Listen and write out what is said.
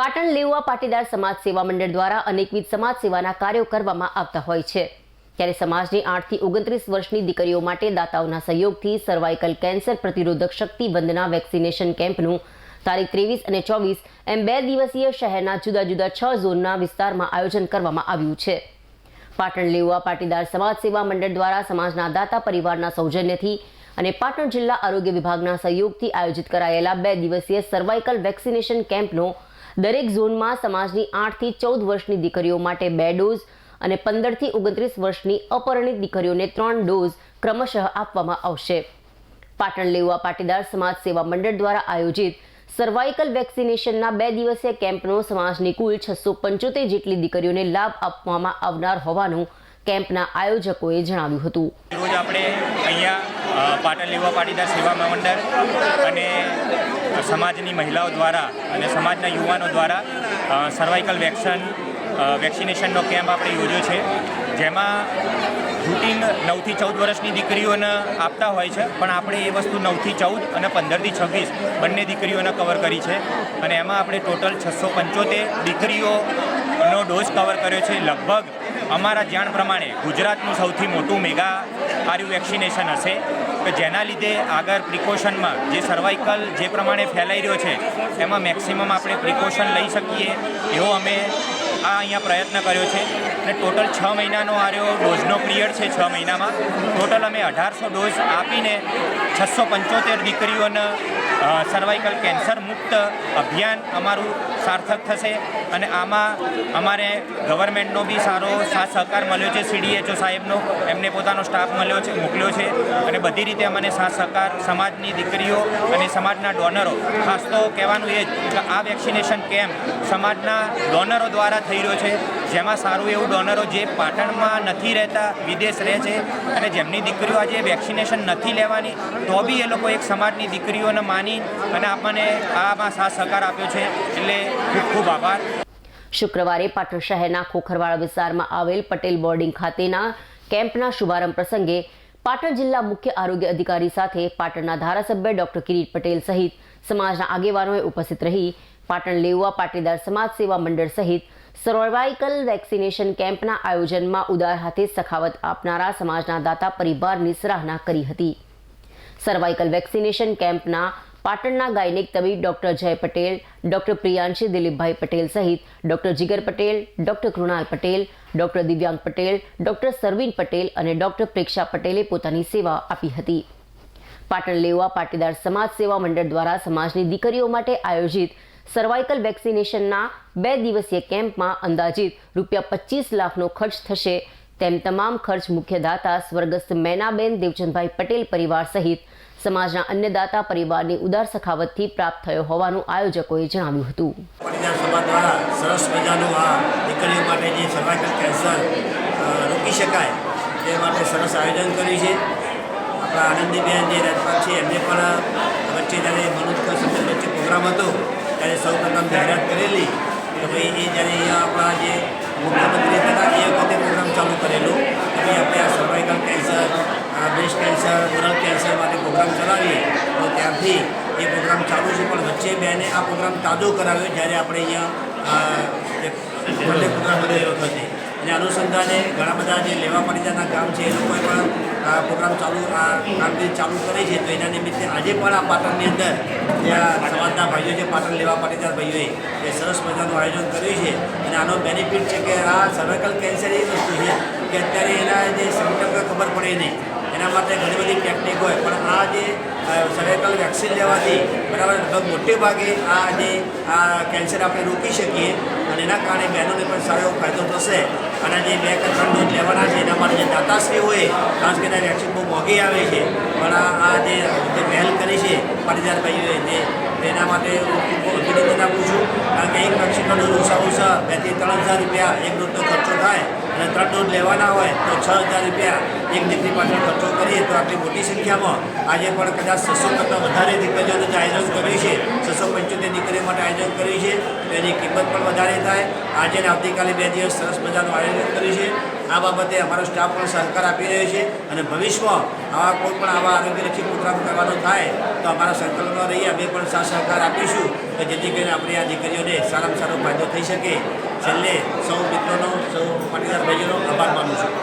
પાટણ લેઉવા પાટીદાર સમાજ સેવા મંડળ દ્વારા અનેકવિધ સમાજ સેવાના કાર્યો કરવામાં આવતા હોય છે। ત્યારે સમાજની 8 થી 29 વર્ષની દીકરીઓ માટે દાતાઓના સહયોગથી સર્વાઇકલ કેન્સર પ્રતિરોધક શક્તિ વંદના વેક્સિનેશન કેમ્પનું તારીખ 23 અને 24 એમ 2 દિવસીય શહેરના જુદા જુદા 6 ઝોનના વિસ્તારમાં આયોજન કરવામાં આવ્યું છે। પાટણ લેઉવા પાટીદાર સમાજ સેવા મંડળ દ્વારા સમાજના દાતા પરિવારના સૌજન્યથી અને પાટણ જિલ્લા આરોગ્ય વિભાગના સહયોગથી આયોજિત કરાયેલા 2 દિવસીય સર્વાઇકલ વેક્સિનેશન કેમ્પનો દરેક ઝોનમાં સમાજની 8 થી 14 વર્ષની દીકરીઓ માટે 2 ડોઝ અને 15 થી 29 વર્ષની અપરિણિત દીકરીઓને 3 ડોઝ ક્રમશઃ આપવામાં આવશે। પાટણ લેઉવા પાટીદાર સમાજ સેવા મંડળ દ્વારા આયોજિત સર્વાઇકલ વેક્સિનેશનના 2 દિવસીય કેમ્પનો સમાજની કુલ 675 જેટલી દીકરીઓને લાભ આપવામાં આવનાર હોવાનું કેમ્પના આયોજકોએ જણાવ્યું હતું। રોજ આપણે અહીંયા પાટણ લેઉવા પાટીદાર સેવા મંડળ અને સમાજની મહિલાઓ દ્વારા અને સમાજના યુવાનો દ્વારા સર્વાઇકલ વેક્સિનેશનનો કેમ્પ આપણે યોજ્યો છે, જેમાં રૂટીન 9 થી 14 વર્ષની દીકરીઓને આપતા હોય છે, પણ આપણે એ વસ્તુ 9 થી 14 અને 15 થી 26 બંને દીકરીઓને કવર કરી છે અને એમાં આપણે ટોટલ 675 દીકરીઓનો ડોઝ કવર કર્યો છે। લગભગ અમારા જાણ પ્રમાણે ગુજરાતનું સૌથી મોટું મેગા આર્યુ વેક્સિનેશન હશે કે જેના લીધે આગળ પ્રિકોશનમાં જે સર્વાઇકલ જે પ્રમાણે ફેલાઈ રહ્યો છે એમાં મેક્સિમમ આપણે પ્રિકોશન લઈ શકીએ એવો અમે અહીંયા પ્રયત્ન કર્યો છે અને ટોટલ 6 મહિનાનો આર્યો ડોઝનો પિરિયડ છે। 6 મહિનામાં ટોટલ અમે 1800 ડોઝ આપીને 675 દીકરીઓને સર્વાઇકલ કેન્સર મુક્ત અભિયાન અમારું સાર્થક થશે અને આમાં અમારે ગવર્મેન્ટનો બી સારો સાથ સહકાર મળ્યો છે। CDHO સાહેબનો એમને પોતાનો સ્ટાફ મોકલ્યો છે અને બધી રીતે અમને સાથ સહકાર સમાજની દીકરીઓ અને સમાજના ડોનરો, ખાસ તો કહેવાનું એ જ કે આ વેક્સિનેશન કેમ્પ સમાજના ડોનરો દ્વારા થઈ રહ્યો છે, જેમાં સારું એવું ડોનરો જે પાટણમાં નથી રહેતા, વિદેશ રહે છે અને જેમની દીકરીઓ આજે વેક્સિનેશન નથી લેવાની તો બી એ લોકો એક સમાજની દીકરીઓને માની અને આપણને આમાં સાથ સહકાર આપ્યો છે, એટલે ખૂબ ખૂબ આભાર। શુક્રવારે પાટણ શહેરના ખોખરવાડા વિસ્તારમાં આવેલ પટેલ બોર્ડિંગ ખાતેના કેમ્પના શુભારંભ પ્રસંગે પાટણ જિલ્લા મુખ્ય આરોગ્ય અધિકારી સાથે પાટણના ધારાસભ્ય ડોક્ટર કિરીટ પટેલ સહિત સમાજના આગેવાનોએ ઉપસ્થિત રહી પાટણ લેઉવા પાટીદાર સમાજ સેવા મંડળ સહિત સર્વાઇકલ વેક્સિનેશન કેમ્પના આયોજનમાં ઉદાર હાથે સખાવત આપનારા સમાજના દાતા પરિવારની સરાહના કરી હતી। સર્વાઇકલ વેક્સિનેશન કેમ્પના પાટણના ગાયનેક તબીબ ડોક્ટર જય પટેલ, ડોક્ટર પ્રિયાંશી દિલીપભાઈ પટેલ સહિત ડોક્ટર જીગર પટેલ, ડોક્ટર કૃણાલ પટેલ, ડોક્ટર દિવ્યાંગ પટેલ, ડોક્ટર સરવીન પટેલ અને ડોક્ટર પ્રેક્ષા પટેલે પોતાની સેવા આપી હતી। પાટણ લેઉવા પાટીદાર સમાજ સેવા મંડળ દ્વારા સમાજની દીકરીઓ માટે આયોજિત સર્વાઇકલ વેક્સિનેશનના 2 દિવસીય કેમ્પમાં અંદાજિત ₹25 લાખનો ખર્ચ થશે તેમ તમામ ખર્ચ મુખ્ય દાતા સ્વર્ગસ્થ મેનાબેન દેવચંદભાઈ પટેલ પરિવાર સહિત સમાજના અન્ય દાતા પરિવારની ઉદાર સખાવતથી પ્રાપ્ત થયો હોવાનું આયોજકોએ જણાવ્યું હતું। પાટીદાર સમાજ દ્વારા સરસ મજાનું આ દીકરીઓ માટે જે સર્વાઇકલ કેન્સર રોકી શકાય તે માટે સરસ આયોજન કર્યું છે। આપણા આનંદીબેન જે રાજપાલ છે એમને પણ વચ્ચે જ્યારે મનોજ સંમેલન વચ્ચે પ્રોગ્રામ હતો ત્યારે સૌપ્રથમ જાહેરાત કરેલી કે ભાઈ એ જ્યારે અહીંયા આપણા જે મુખ્યમંત્રી હતા એ વખતે પ્રોગ્રામ ચાલુ કરેલો કે ભાઈ આપણે આ cervical cancer, breast cancer, oral cancer માટે પ્રોગ્રામ ચલાવીએ તો ત્યારથી એ પ્રોગ્રામ ચાલુ છે, પણ વચ્ચે બેને આ પ્રોગ્રામ તાજો કરાવ્યો જ્યારે આપણે અહીંયા પ્રોગ્રામ બનેલો હતો અને અનુસંધાને ઘણા બધા જે લેવા પાટીદારના ગામ છે એ લોકોએ પણ આ પ્રોગ્રામ કામગીરી ચાલુ કરી છે। તો એના નિમિત્તે આજે પણ આ પાટણની અંદર જ્યાં સમાજના ભાઈઓ છે, પાટણ લેવા પાટીદાર ભાઈઓએ એ સરસ મજાનું આયોજન કર્યું છે અને આનો બેનિફિટ છે કે આ સર્વાઇકલ કેન્સર એ વસ્તુ છે કે અત્યારે એના જે સિમ્ટમ ખબર પડે નહીં, એના માટે ઘણી બધી ટેકનિક હોય, પણ આ જે સર્વાઇકલ વેક્સિન લેવાથી બરાબર લગભગ મોટે ભાગે આ જે આ કેન્સર આપણે રોકી શકીએ અને એના કારણે બહેનોને પણ સારો એવો ફાયદો થશે અને જે 2 કે 3 ડોઝ લેવાના છે એના માટે જે દાતાશ્રી હોય, ખાસ કરીને વેક્સિન બહુ મોંઘી આવે છે, પણ આ જે પહેલ કરી છે પાટીદાર ભાઈઓએ જે એના માટે અભિનંદન આપું છું, કારણ કે એક વેક્સિનનો ડોઝ ઓછા 2 થી 3 હજાર રૂપિયા એક ડોઝનો ખર્ચો થાય અને 3 ડોઝ લેવાના હોય તો 6,000 રૂપિયા એક દીકરી પાછળ ખર્ચો કરીએ તો આટલી મોટી સંખ્યામાં આજે પણ કદાચ 600 કરતાં વધારે દીકરીઓનું જે આયોજન કર્યું છે, 675 દીકરીઓ માટે આયોજન કર્યું છે તો એની કિંમત પણ વધારે થાય। આજે ને આવતીકાલે 2 દિવસ સરસ મજાનું આયોજન કર્યું છે આ બાબતે અમારો સ્ટાફ પણ સહકાર આપી રહ્યો છે અને ભવિષ્યમાં આવા કોઈ પણ આવા આરોગ્યલક્ષી પ્રોગ્રામ કરવાનો થાય તો અમારા સંકલનમાં રહીએ અમે પણ સાથ સહકાર આપીશું કે જેથી કરીને આપણી આ દીકરીઓને સારામાં સારો ફાયદો થઈ શકે. છેલ્લે સૌ મિત્રોનો, સૌ પાટીદાર ભાઈઓનો આભાર માનું છું.